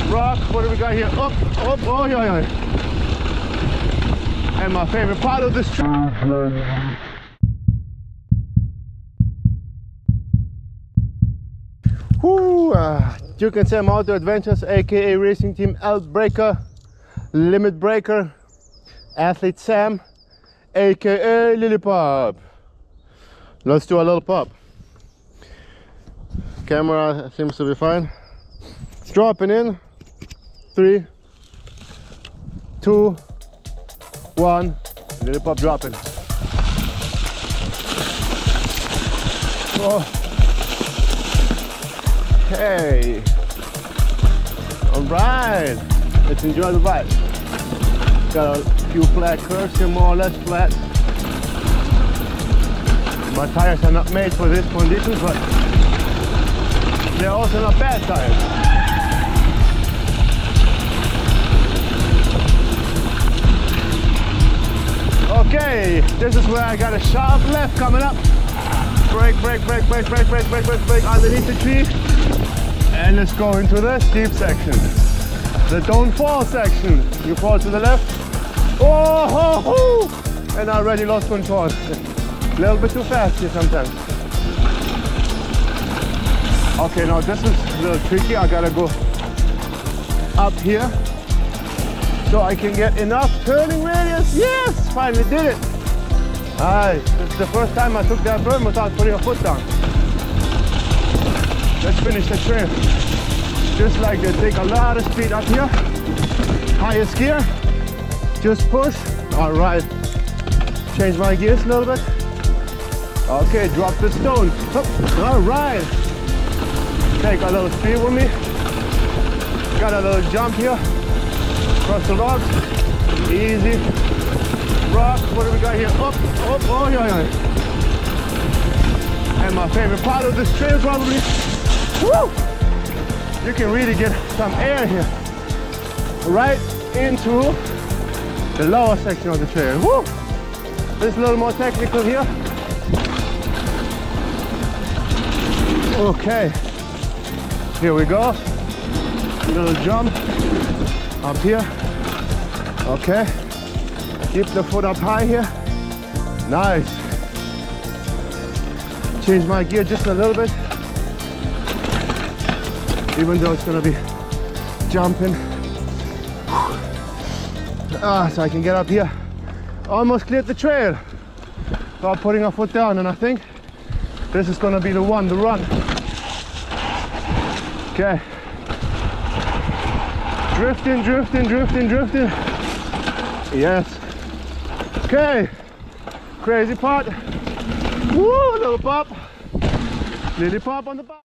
rock. What do we got here? Up, up, oh yeah, yeah. And my favorite part of this trip. Whoo, you can say I'm Outdoor Adventures, aka Racing Team Outbreaker, Limit Breaker, Athlete Sam, aka Lily Pop. Let's do a little pop. Camera seems to be fine. It's dropping in. 3, 2, 1. Lily Pop dropping. Oh. Okay. Alright. Let's enjoy the ride. Got a few flat curves here, more or less flat. My tires are not made for this conditions, but they're also not bad tires. Okay, this is where I got a sharp left coming up. Brake, brake, brake, brake, brake, brake, brake, brake, brake underneath the tree. And let's go into the steep section. The don't fall section. You fall to the left. Oh, ho, ho. And I already lost control. A little bit too fast here sometimes. Okay, now this is a little tricky. I gotta go up here so I can get enough turning radius. Yes, finally did it. Alright, this is the first time I took that berm without putting a foot down. Let's finish the trail. Just like they take a lot of speed up here. Highest gear. Just push. Alright. Change my gears a little bit. Okay, drop the stone. Alright. Take a little speed with me. Got a little jump here. Cross the rocks. Easy. Rock. What do we got here? Up, up, oh yeah, yeah. And my favorite part of this trail probably. Woo! You can really get some air here. Right into the lower section of the trail. Woo! This is a little more technical here. Okay. Here we go. Little jump up here. Okay. Keep the foot up high here. Nice. Change my gear just a little bit. Even though it's gonna be jumping. So I can get up here. Almost cleared the trail without putting a foot down, and I think this is gonna be the one, the run. Okay. Drifting, drifting, drifting, drifting. Yes. Okay. Crazy part. Woo, little pop. Lily pop on the back.